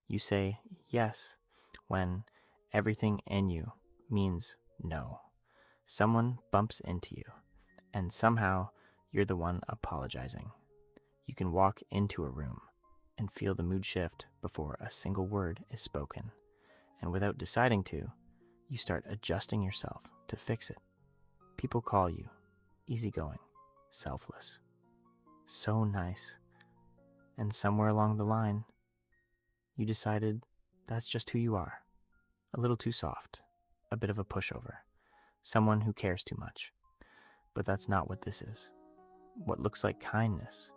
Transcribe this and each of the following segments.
You say yes when everything in you means no. Someone bumps into you, and somehow you're the one apologizing. You can walk into a room and feel the mood shift before a single word is spoken. And without deciding to, you start adjusting yourself to fix it. People call you easygoing, selfless. So nice. And somewhere along the line, you decided that's just who you are. A little too soft, a bit of a pushover, someone who cares too much. But that's not what this is. What looks like kindness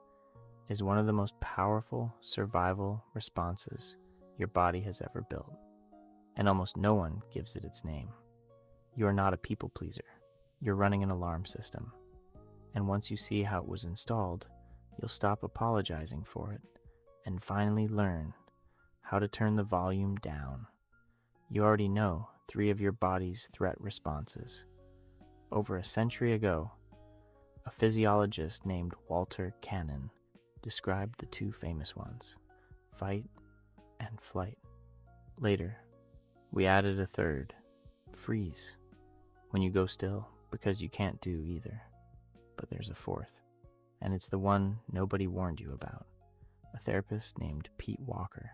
is one of the most powerful survival responses your body has ever built, and almost no one gives it its name. You are not a people pleaser. You're running an alarm system, and once you see how it was installed, you'll stop apologizing for it and finally learn how to turn the volume down. You already know 3 of your body's threat responses. Over a century ago, a physiologist named Walter Cannon described the 2 famous ones, fight and flight. Later, we added a third, freeze, when you go still because you can't do either. But there's a 4th, and it's the one nobody warned you about. A therapist named Pete Walker,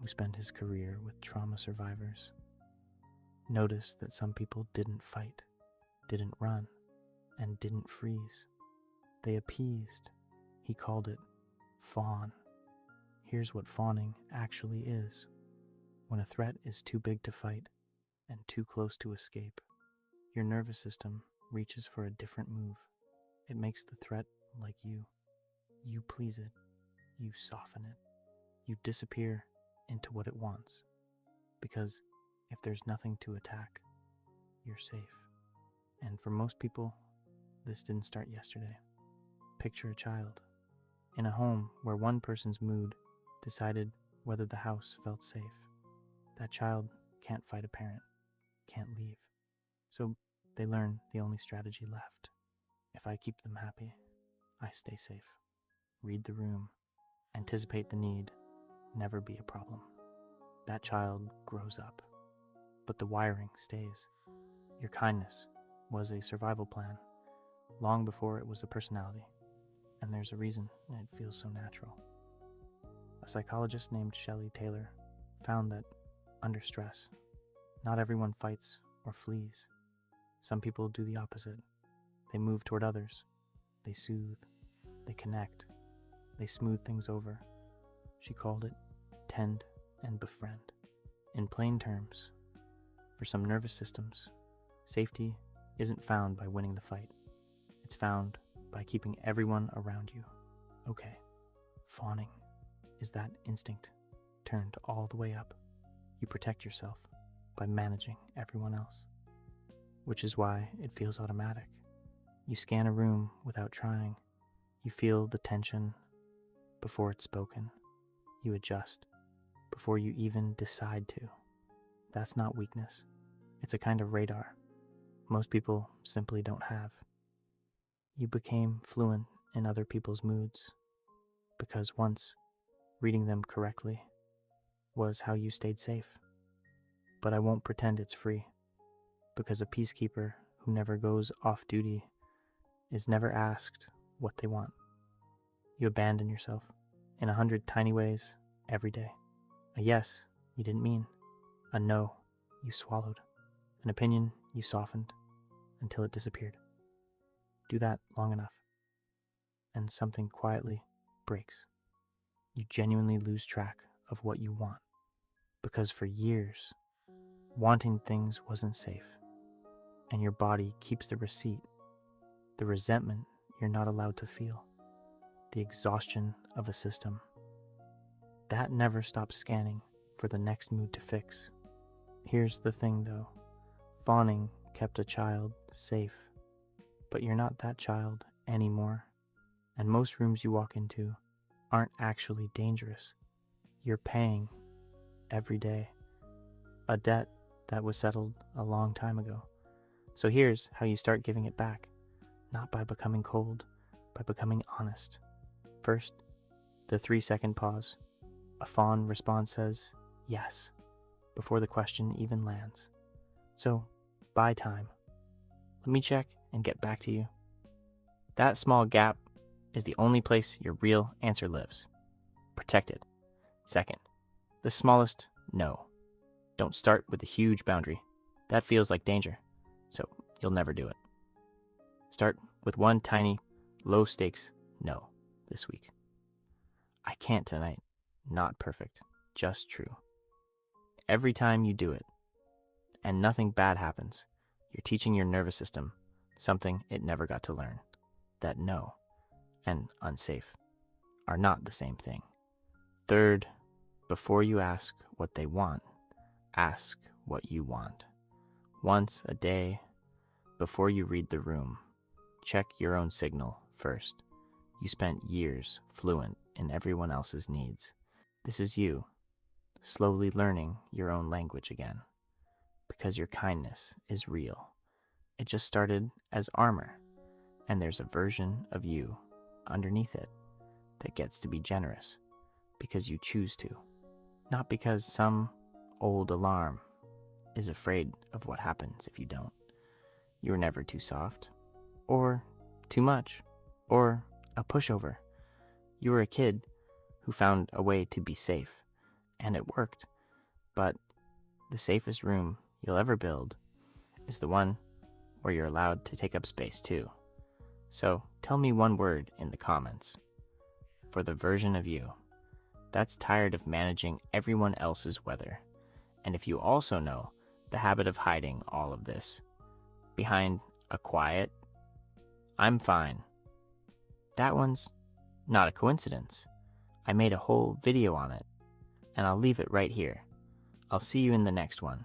who spent his career with trauma survivors, noticed that some people didn't fight, didn't run, and didn't freeze. They appeased. He called it fawn. Here's what fawning actually is. When a threat is too big to fight and too close to escape, your nervous system reaches for a different move. It makes the threat like you. You please it. You soften it. You disappear into what it wants. Because if there's nothing to attack, you're safe. And for most people, this didn't start yesterday. Picture a child in a home where one person's mood decided whether the house felt safe. That child can't fight a parent, can't leave. So they learn the only strategy left. If I keep them happy, I stay safe. Read the room, anticipate the need, never be a problem. That child grows up, but the wiring stays. Your kindness was a survival plan long before it was a personality, and there's a reason it feels so natural. A psychologist named Shelley Taylor found that under stress, not everyone fights or flees. Some people do the opposite. They move toward others. They soothe. They connect. They smooth things over. She called it tend-and-befriend. In plain terms, for some nervous systems, safety isn't found by winning the fight. It's found by keeping everyone around you okay. Fawning is that instinct turned all the way up. You protect yourself by managing everyone else, which is why it feels automatic. You scan a room without trying. You feel the tension before it's spoken. You adjust before you even decide to. That's not weakness. It's a kind of radar most people simply don't have. You became fluent in other people's moods because once reading them correctly was how you stayed safe. But I won't pretend it's free, because a peacekeeper who never goes off duty is never asked what they want. You abandon yourself in 100 tiny ways every day. A yes you didn't mean, a no you swallowed, an opinion you softened until it disappeared. Do that long enough, and something quietly breaks. You genuinely lose track of what you want, because for years, wanting things wasn't safe, and your body keeps the receipt, the resentment you're not allowed to feel, the exhaustion of a system. That never stops scanning for the next mood to fix. Here's the thing though, fawning kept a child safe, but you're not that child anymore, and most rooms you walk into aren't actually dangerous. You're paying every day a debt that was settled a long time ago. So here's how you start giving it back, not by becoming cold, by becoming honest. First, the 3-second pause. A fawn response says, yes before the question even lands. So, buy time. Let me check and get back to you. That small gap is the only place your real answer lives. Protect it. Second, the smallest no. Don't start with a huge boundary. That feels like danger, so you'll never do it. Start with one tiny, low-stakes no this week. I can't tonight. Not perfect, just true. Every time you do it, and nothing bad happens, you're teaching your nervous system something it never got to learn. That no and unsafe are not the same thing. Third, before you ask what they want, ask what you want. Once a day, before you read the room, check your own signal first. You spent years fluent in everyone else's needs. This is you, slowly learning your own language again. Because your kindness is real. It just started as armor, and there's a version of you underneath it that gets to be generous because you choose to, not because some old alarm is afraid of what happens if you don't. You're never too soft, or too much, or a pushover. You were a kid who found a way to be safe, and it worked. But the safest room you'll ever build is the one where you're allowed to take up space too. So tell me one word in the comments for the version of you that's tired of managing everyone else's weather. And if you also know the habit of hiding all of this behind a quiet, I'm fine, that one's not a coincidence. I made a whole video on it, and I'll leave it right here. I'll see you in the next one.